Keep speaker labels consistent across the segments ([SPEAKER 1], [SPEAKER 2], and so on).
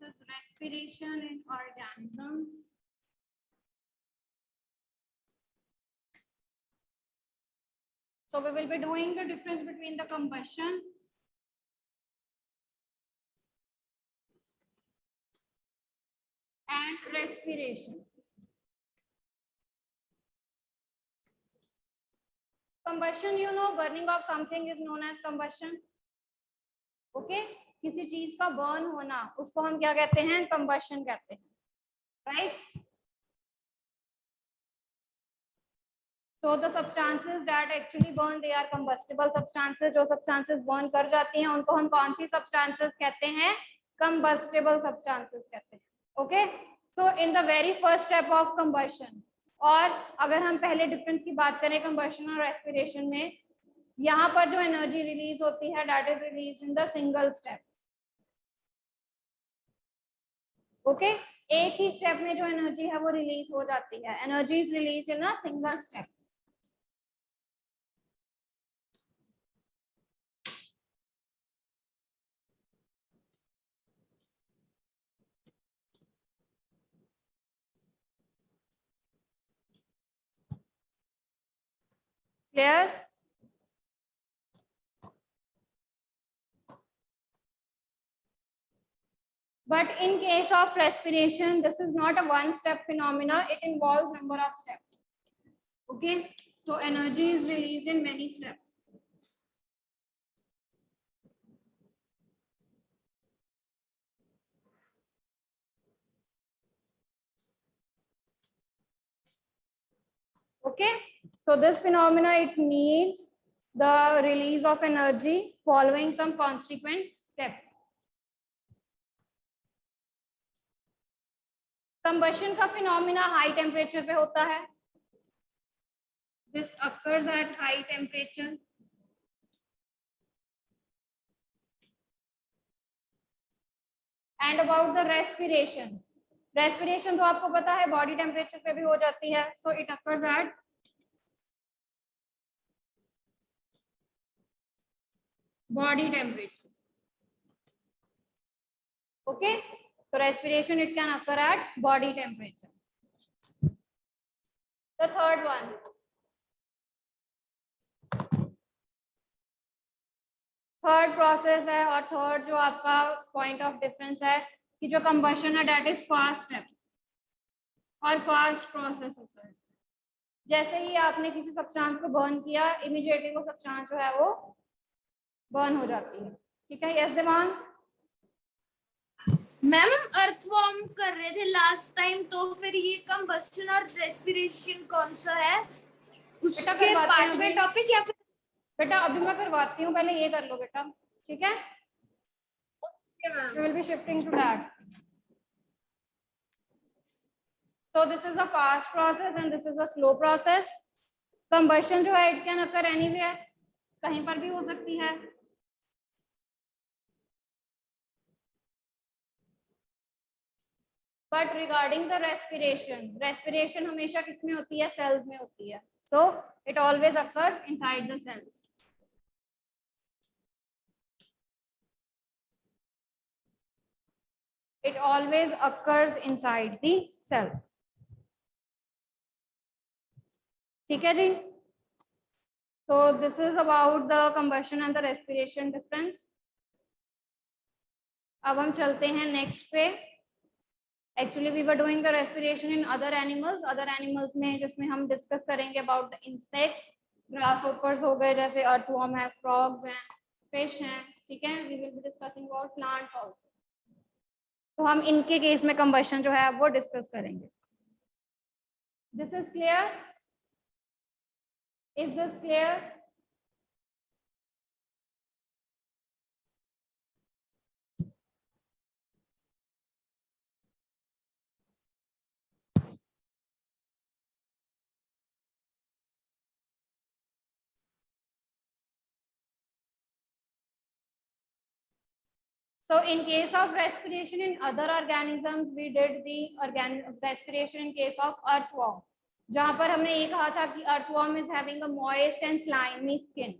[SPEAKER 1] is respiration in organisms. So we will be doing the difference between the combustion and respiration. Combustion, you know, burning of something is known as combustion. Okay, किसी चीज का burn होना उसको हम क्या कहते हैं? Combustion कहते हैं, right? So the substances that actually burn, they are combustible substances. जो substances burn कर जाती हैं उनको हम कौन सी substances कहते हैं? Combustible substances कहते हैं. Okay, so in the very first step of combustion, और अगर हम पहले डिफरेंस की बात करें combustion और respiration में, यहाँ पर जो एनर्जी रिलीज होती है that is released in the single step. Okay, एक ही स्टेप में जो एनर्जी है वो रिलीज हो जाती है. Energy is release in a single step. Clear? But in case of respiration, this is not a one-step phenomena. It involves number of steps. Okay, so energy is released in many steps. Okay, so this phenomena, it needs the release of energy following some consequent steps. Combustion का phenomena high temperature पे होता है. This occurs at high temperature. And about the respiration. Respiration तो आपको पता है body temperature पे भी हो जाती है. So it occurs at body temperature. Okay. So respiration, it can occur at body temperature. The third one. Third process है और थर्ड जो आपका पॉइंट ऑफ डिफरेंस है कि जो कंबशन है दैट इज फास्ट स्टेप और फास्ट प्रोसेस होता है. जैसे ही आपने किसी सब्सटेंस को बर्न किया, इमीडिएटली वो सब्सटेंस जो है वो बर्न हो जाती है. ठीक है? यस देवांग.
[SPEAKER 2] मैम अर्थवॉर्म कर रहे थे लास्ट टाइम, तो फिर ये कंबस्शन और रेस्पिरेशन कौन सा है? उसके पांचवें टॉपिक या फिर?
[SPEAKER 1] बेटा अभी मैं करवाती हूँ, पहले ये कर लो बेटा. ठीक है? We will be shifting to that. So this is a fast process and this is a slow process. Combustion जो है it can occur anywhere, कहीं पर भी हो सकती है. But regarding the respiration हमेशा किसमें होती है? Cells में होती है. So it always occurs inside the cells. It always occurs inside the cell. ठीक है जी? So this is about the combustion and the respiration difference. अब हम चलते हैं नेक्स्ट पे. Actually we were doing the respiration in other animals. Other animals में जिसमें हम डिस्कस करेंगे about the insects. Grasshoppers हो गए, जैसे earthworm है, frogs हैं, fish हैं. ठीक है? We will be discussing about plants also. तो हम इनके केस में कंबशन जो है वो डिस्कस करेंगे. This is clear? Is this clear? So in case of respiration in other organisms, we did the respiration in case of earthworm. जहाँ पर हमने ये कहा था कि earthworm is having a moist and slimy skin.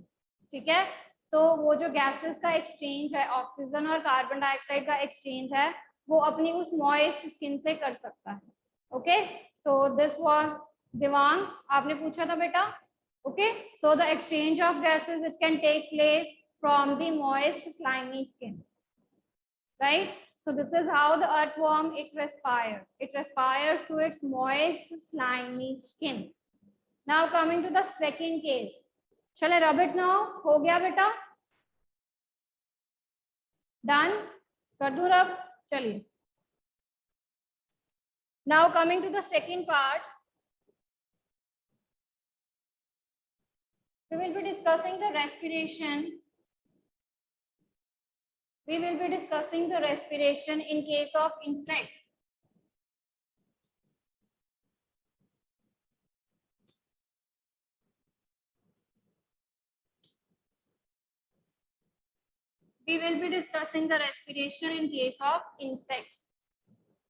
[SPEAKER 1] ठीक है? तो वो जो गैसेस का एक्सचेंज है, ऑक्सीजन और कार्बन डाइऑक्साइड का एक्सचेंज है, वो अपनी उस मॉइस्ट स्किन से कर सकता है। Okay, so this was Divang, आपने पूछा था बेटा। Okay, so the exchange of gases it can take place from the moist slimy skin, right? So this is how the earthworm it respires. It respires through its moist, slimy skin. Now coming to the second case. Shall I rub it now? हो गया बेटा? Done? कर दूं रब? चलिए. Now coming to the second part. We will be discussing the respiration. We will be discussing the respiration in case of insects. We will be discussing the respiration in case of insects.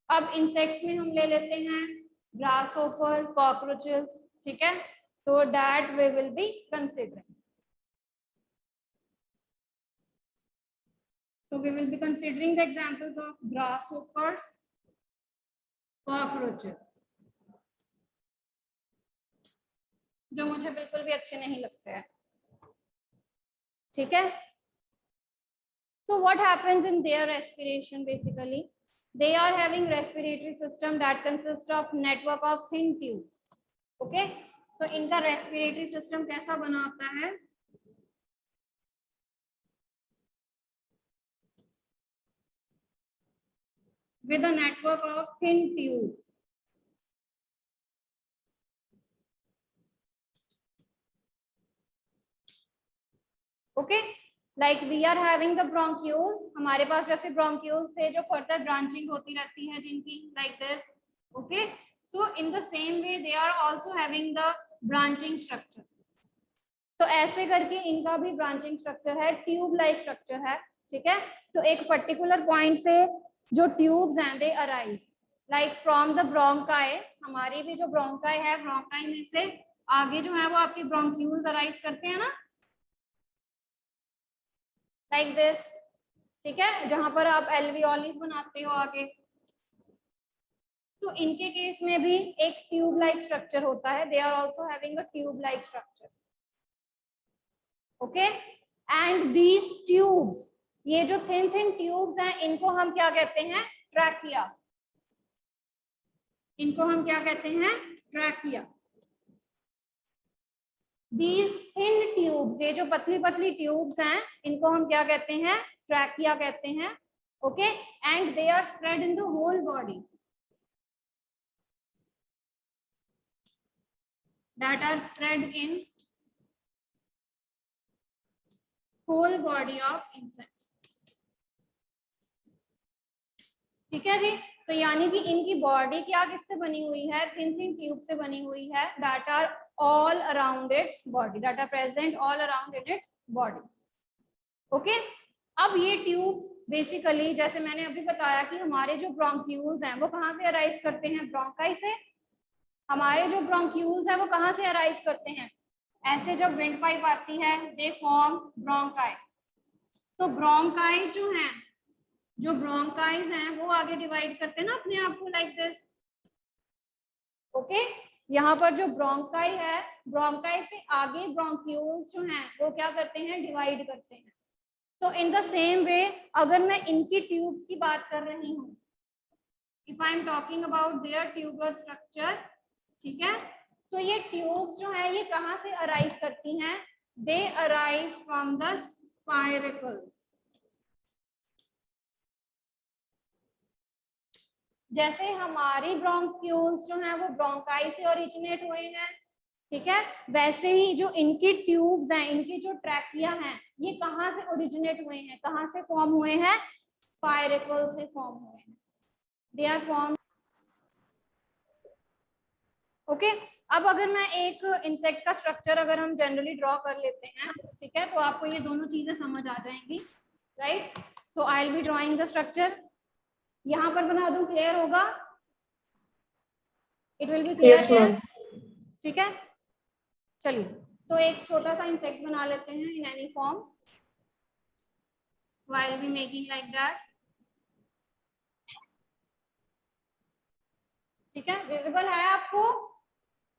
[SPEAKER 1] अब insects में हम ले लेते हैं grasshopper, cockroaches, ठीक है? So that we will be considering. So we will be considering the examples of grasshoppers, cockroaches, जो मुझे बिल्कुल भी अच्छे नहीं लगते हैं, ठीक है? So what happens in their respiration basically? They are having respiratory system that consists of network of thin tubes. Okay? तो इनका respiratory system कैसा बना होता है? With a network of thin tubes. Okay? Like we are having the bronchioles. हमारे पास जैसे bronchioles से जो further branching होती रहती है जिनकी like this. Okay? So in the same way they are also having the branching structure. तो ऐसे करके इनका भी ब्रांचिंग स्ट्रक्चर है, ट्यूब लाइक स्ट्रक्चर है, ठीक है? तो एक पर्टिकुलर पॉइंट से जो ट्यूब्स हैं they arise like from the bronchi. हमारी भी जो ब्रोंकाई है, ब्रोंकाई में से आगे जो है वो आपकी ब्रोंक्यूल्स अराइज करते हैं ना, लाइक दिस, ठीक है? जहां पर आप एल्वियोलिस बनाते हो आगे, तो इनके केस में भी एक ट्यूब लाइक स्ट्रक्चर होता है. They are also having a tube like structure. Okay, and these tubes, ये जो थिन थिन ट्यूब्स हैं इनको हम क्या कहते हैं? ट्रैकिया. इनको हम क्या कहते हैं? ट्रैकिया. दीज थिन ट्यूब्स, ये जो पतली पतली ट्यूब्स हैं इनको हम क्या कहते हैं? ट्रैकिया कहते हैं. Okay, and they are spread in the whole body, that are spread in whole body of insects. ठीक है जी? तो यानी कि इनकी बॉडी क्या किससे बनी हुई है? थिन थिन ट्यूब से बनी हुई है, that are all around its body, that are present all around in its body. Okay, अब ये ट्यूब्स बेसिकली जैसे मैंने अभी बताया कि हमारे जो ब्रोंक्यूल्स हैं वो कहाँ से अराइज करते हैं? ब्रोंकाई से. हमारे जो ब्रोंक्यूल्स हैं वो कहाँ से अराइज करते हैं? ऐसे जब विंड पाइप आती है दे फॉर्म ब्रोंकाई. तो ब्रोंकाइज जो हैं, जो ब्रोंकाइज हैं वो आगे डिवाइड करते हैं ना अपने आप को लाइक दिस. ओके, यहाँ पर जो ब्रोंकाई है, ब्रोंकाई से आगे ब्रोंक्यूल्स जो हैं वो क्या करते हैं? डिवाइड करते हैं. तो इन द सेम वे अगर मैं इनकी ट्यूब्स की बात कर रही हूँ, if I am talking about their tubular structure, ठीक है? तो ये ट्यूब्स जो है ये कहाँ से अराइज करती हैं? They arise from the spiracles. जैसे हमारी ब्रोंक्यूल्स जो हैं वो ब्रोंकाई से ओरिजिनेट हुए हैं, ठीक है? वैसे ही जो इनकी ट्यूब्स हैं, इनकी जो ट्रैकिया हैं, ये कहाँ से ओरिजिनेट हुए हैं? कहाँ से फॉर्म हुए हैं? स्पाइरकल से फॉर्म हुए हैं. They are form. ओके, अब अगर मैं एक इंसेक्ट का स्ट्रक्चर अगर हम जनरली ड्रॉ कर लेते हैं, ठीक है, तो आपको ये दोनों चीजें समझ आ जाएंगी, राइट? तो I will be drawing the structure. यहाँ पर बना दूं, क्लियर होगा? इट विल बी क्लियर, ठीक है? चलिए, तो एक छोटा सा इंसेक्ट बना लेते हैं in any form. While be making like that. ठीक है, विजिबल है आपको?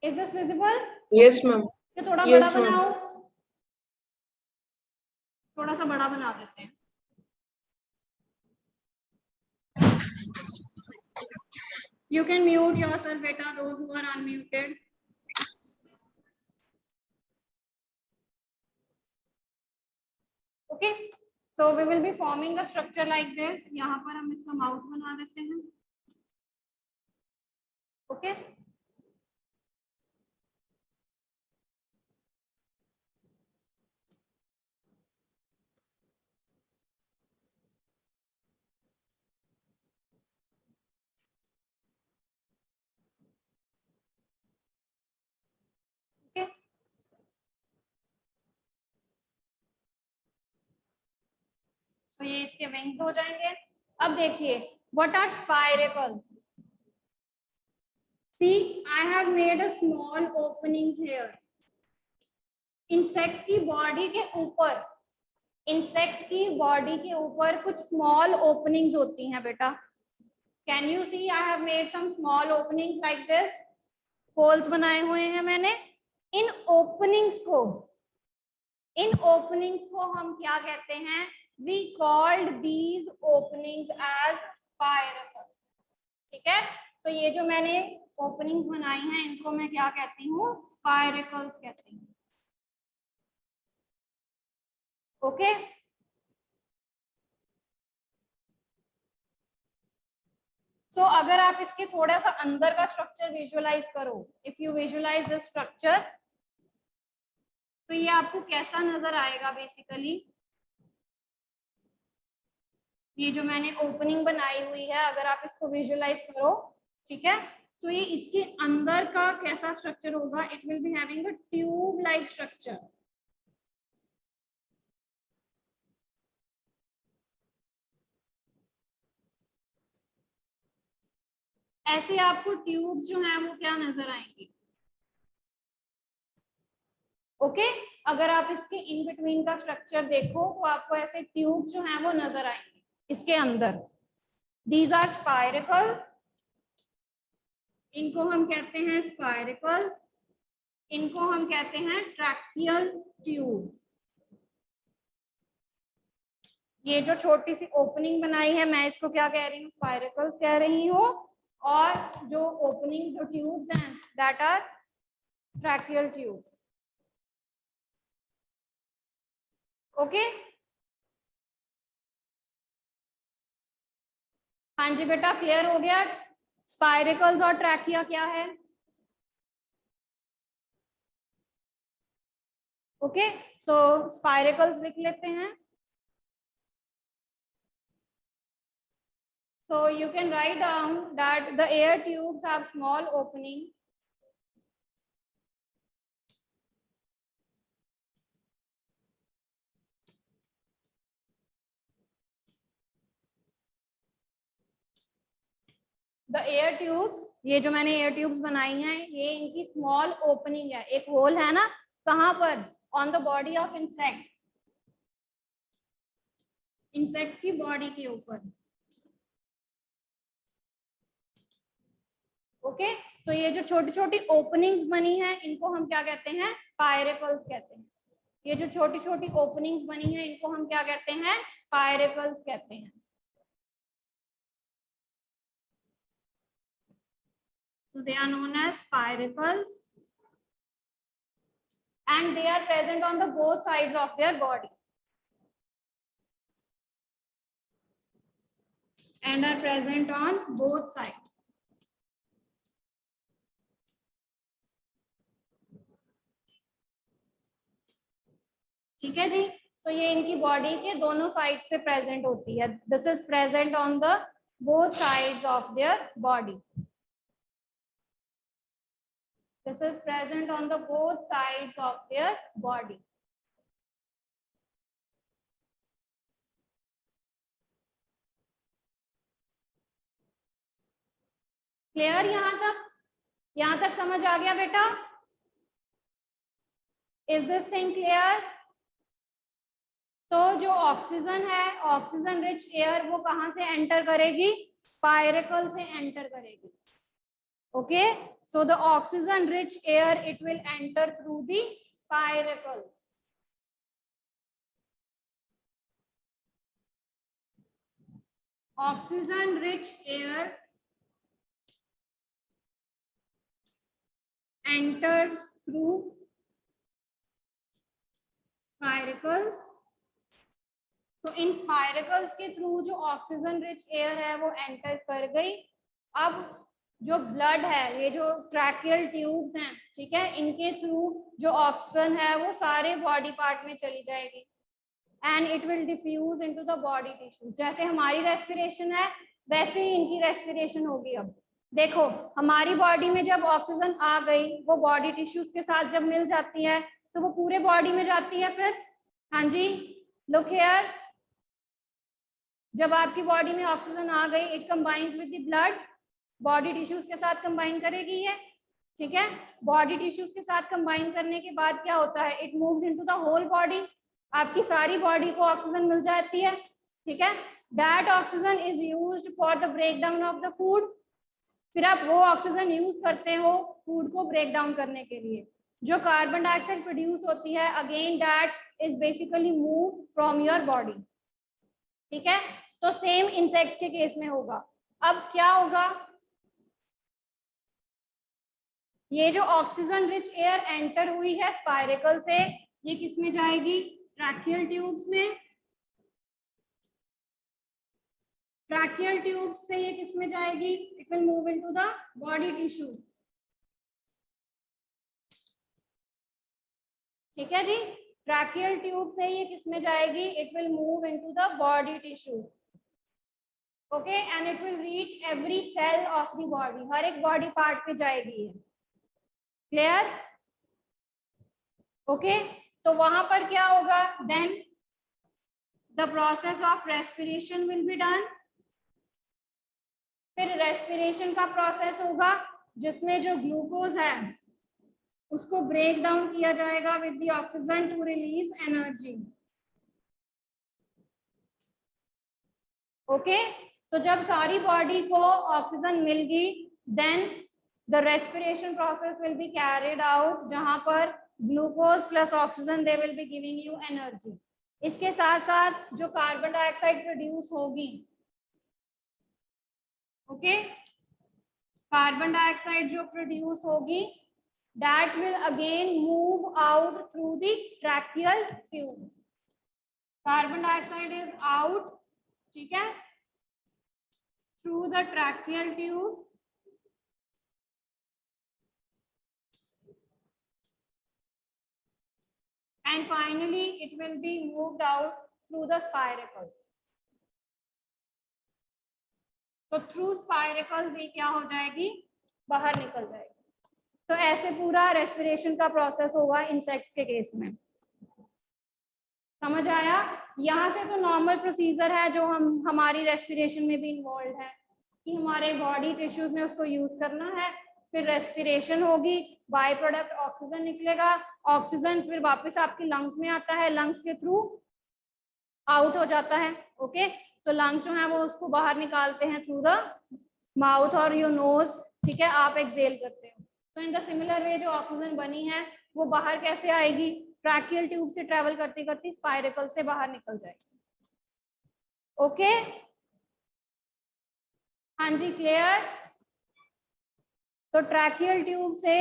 [SPEAKER 1] Is this visible?
[SPEAKER 3] Yes ma'am.
[SPEAKER 1] ये थोड़ा
[SPEAKER 3] Yes,
[SPEAKER 1] बड़ा
[SPEAKER 3] ma'am.
[SPEAKER 1] बनाओ, थोड़ा सा बड़ा बना देते हैं। You can mute yourself, beta, those who are unmuted. Okay, so we will be forming a structure like this. यहाँ पर हम इसका माउथ बना देते हैं। Okay. Okay. तो ये इसके विंग्स हो जाएंगे। अब देखिए, what are spiracles? See, I have made a small openings here. Insect की बॉडी के ऊपर, इंसेक्ट की बॉडी के ऊपर कुछ स्मॉल ओपनिंग्स होती हैं बेटा। Can you see I have made some small openings like this, holes बनाए हुए हैं मैंने। इन ओपनिंग्स को हम क्या कहते हैं? We called these openings as spiracles. ठीक है, तो ये जो मैंने ओपनिंग्स बनाई हैं इनको मैं क्या कहती हूँ? स्पाइरकल्स कहती हूँ। ओके, सो अगर आप इसके थोड़ा सा अंदर का स्ट्रक्चर विजुअलाइज करो, if you visualise this structure, तो ये आपको कैसा नजर आएगा? बेसिकली ये जो मैंने ओपनिंग बनाई हुई है, अगर आप इसको विजुअलाइज करो, ठीक है, तो ये इसके अंदर का कैसा स्ट्रक्चर होगा? It will be having a tube like structure. ऐसे आपको ट्यूब जो है वो क्या नजर आएंगी? ओके, अगर आप इसके इन बिटवीन का स्ट्रक्चर देखो तो आपको ऐसे ट्यूब जो है वो नजर आएंगे इसके अंदर। दीज आर स्पाइरकल्स, इनको हम कहते हैं स्पाइरकल्स, इनको हम कहते हैं ट्रैकियल ट्यूब। ये जो छोटी सी ओपनिंग बनाई है मैं इसको क्या कह रही हूँ? स्पाइरकल्स कह रही हूँ। और जो ओपनिंग जो ट्यूब्स हैं that are tracheal tubes. Okay, हाँ जी बेटा, क्लियर हो गया? स्पाइरकल्स और ट्रैकिया क्या है? ओके, सो स्पाइरकल्स लिख लेते हैं। So you can write down that the air tubes have small opening the air tubes, ये जो मैंने एयर ट्यूब्स बनाई हैं ये इनकी स्मॉल ओपनिंग है, एक होल है ना, कहाँ पर? On the body of insect, insect की बॉडी के ऊपर। ओके, तो ये जो छोटी छोटी ओपनिंग्स बनी है इनको हम क्या कहते हैं? स्पाइरकल्स कहते हैं। ये जो छोटी छोटी ओपनिंग्स बनी है इनको हम क्या कहते हैं? स्पाइरकल्स कहते हैं। So they are known as spiracles and they are present on the both sides of their body and are present on both sides. ठीक है जी, तो ये इनकी बॉडी के दोनों साइड्स पे प्रेजेंट होती है। This is present on the both sides of their body. This is present on the both sides of their body. Clear? यहाँ तक समझ आ गया बेटा? Is this thing clear? तो जो ऑक्सीजन है, ऑक्सीजन रिच एयर, वो कहाँ से एंटर करेगी? स्पाइरकल से एंटर करेगी। Okay, so the oxygen rich air, it will enter through the spiracles. Oxygen rich air enters through spiracles. तो इन स्पाइरकल्स के थ्रू जो ऑक्सीजन रिच एयर है वो एंटर कर गई. अब जो ब्लड है, ये जो ट्रैकियल ट्यूब्स हैं, ठीक है, इनके थ्रू जो ऑक्सीजन है वो सारे बॉडी पार्ट में चली जाएगी and it will diffuse into the body tissue. जैसे हमारी रेस्पिरेशन है वैसे ही इनकी रेस्पिरेशन होगी. अब देखो, हमारी बॉडी में जब ऑक्सीजन आ गई, वो बॉडी टिश्यूज के साथ जब मिल जाती है तो वो पूरे बॉडी में जाती है. फिर हाँ जी, लुक हियर, जब आपकी बॉडी में ऑक्सीजन आ गई, it combines with the blood, body tissues के साथ कंबाइन करेगी ये, ठीक है. बॉडी टिश्यूज के साथ कंबाइन करने के बाद क्या होता है, it moves into the whole body. आपकी सारी बॉडी को ऑक्सीजन मिल जाती है, ठीक है. That oxygen is used for the break down of the food. फिर आप वो ऑक्सीजन यूज करते हो फूड को ब्रेक डाउन करने के लिए. जो कार्बन डाइऑक्साइड प्रोड्यूस होती है, again that is basically move from your body, ठीक है. तो सेम इंसेक्ट्स के केस में होगा. अब क्या होगा, ये जो ऑक्सीजन रिच एयर एंटर हुई है स्पाइरेकल से, ये किस में जाएगी, ट्रैकियल ट्यूब्स में. ट्रैकियल ट्यूब्स से ये किस में जाएगी, it will move into the body tissue. ठीक है जी, ट्रैकियल ट्यूब से ये किस में जाएगी, it will move into the body tissue. Okay, and it will reach every cell of the body. हर एक बॉडी पार्ट पे जाएगी. क्लियर? ओके, तो वहां पर क्या होगा, then the process of respiration will be done. फिर रेस्पिरेशन का प्रोसेस होगा जिसमें जो ग्लूकोज है उसको ब्रेक डाउन किया जाएगा with the oxygen to release energy. Okay, तो जब सारी बॉडी को ऑक्सीजन मिल गई, then the respiration process will be carried out, जहां पर glucose plus oxygen they will be giving you energy. इसके साथ साथ जो कार्बन डाइऑक्साइड प्रोड्यूस होगी, ओके, कार्बन डाइऑक्साइड जो प्रोड्यूस होगी, that will again move out through the tracheal tubes. Carbon dioxide is out, ठीक है, through the tracheal tubes, and finally it will be moved out through the spiracles. तो through स्पाइरकल्स ये क्या हो जाएगी, बाहर निकल जाएगी. तो ऐसे पूरा रेस्पिरेशन का प्रोसेस होगा इंसेक्ट्स के केस में. समझ आया? यहाँ से तो नॉर्मल प्रोसीजर है जो हम हमारी रेस्पिरेशन में भी इन्वॉल्व है कि हमारे बॉडी टिश्यूज में उसको यूज करना है. फिर रेस्पिरेशन होगी, बाय प्रोडक्ट ऑक्सीजन निकलेगा, ऑक्सीजन फिर वापस आपके लंग्स में आता है, लंग्स के थ्रू आउट हो जाता है. ओके, तो लंग्स जो है वो उसको बाहर निकालते हैं थ्रू द माउथ और योर नोज, ठीक है, आप एक्सहेल करते हो. तो इन द सिमिलर वे जो ऑक्सीजन बनी है वो बाहर कैसे आएगी, ट्रैकियल ट्यूब से ट्रेवल करती करती स्पाइरकल से बाहर निकल जाएगी. ओके, हाँ जी, क्लियर? तो ट्रैकियल ट्यूब से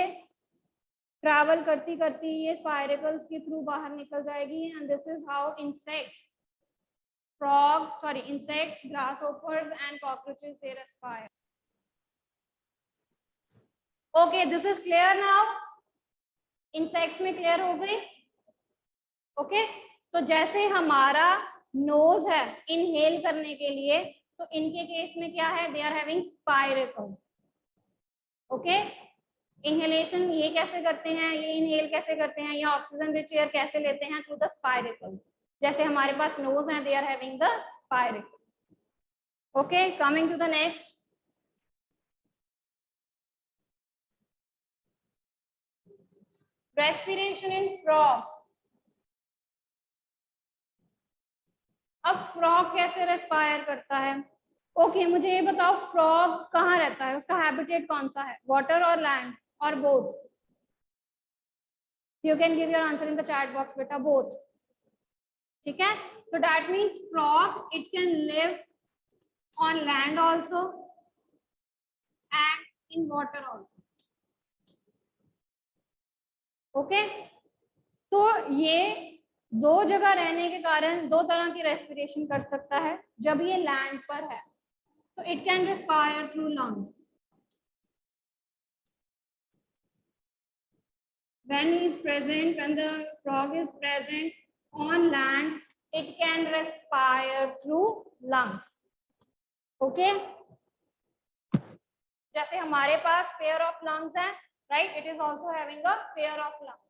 [SPEAKER 1] ट्रैवल करती करती ये स्पाइरकल्स के थ्रू बाहर निकल जाएगी. And this is how insects, insects, grasshoppers and cockroaches, they respire. Okay, this is clear now. Insects में क्लियर हो गई. ओके, तो जैसे हमारा नोज है इनहेल करने के लिए, तो इनके केस में क्या है, they are having spiracles. Okay, inhalation ये कैसे करते हैं, ये इनहेल कैसे करते हैं, ये ऑक्सीजन रिच एयर कैसे लेते हैं, थ्रू द स्पाइरकल्स. जैसे हमारे पास नोज है, they are having the spiracles. Okay, coming to the next. Respiration in frogs. अब फ्रॉग कैसे रेस्पायर करता है, ओके मुझे ये बताओ फ्रॉग कहाँ रहता है, उसका हैबिटेट कौन सा है, वाटर और लैंड और both? You can give your answer in the chat box बेटा, बोथ। ठीक है, so that means frog it can live on land also and in water also. Okay तो ये दो जगह रहने के कारण दो तरह की रेस्पिरेशन कर सकता है। जब ये लैंड पर है तो it can respire through lungs, when he is present, when the frog is present on land, it can respire through lungs. Okay, जैसे हमारे पास पेयर ऑफ लंग्स है, right, it is also having a pair of lungs,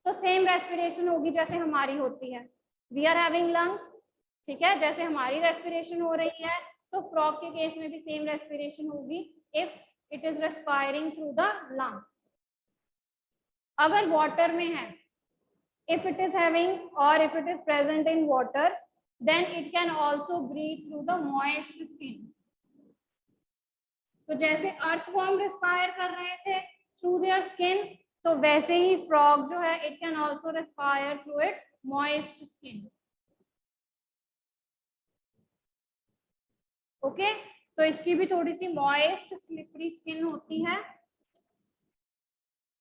[SPEAKER 1] तो same respiration होगी जैसे हमारी होती है। We are having lungs, ठीक है, जैसे हमारी रेस्पिरेशन हो रही है तो फ्रॉग के केस में भी सेम रेस्पिरेशन होगी if it is respiring through the lungs. अगर वाटर में है, if it is having or if it is present in water, then it can also breathe through the moist skin. तो जैसे earthworm respire कर रहे थे through their skin, तो वैसे ही फ्रॉग जो है it can also respire through it's moist skin. Okay, तो इसकी भी थोड़ी सी मॉइस्ट स्लिपरी स्किन होती है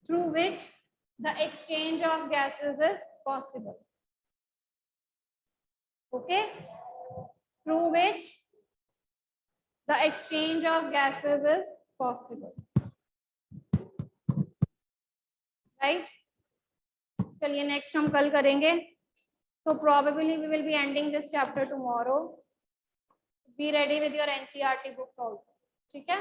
[SPEAKER 1] through which the exchange of gases is possible. Okay, through which the exchange of gases is possible, right? चलिए next हम कल करेंगे, so probably we will be ending this chapter tomorrow. Be ready with your NCERT books also, ठीक है?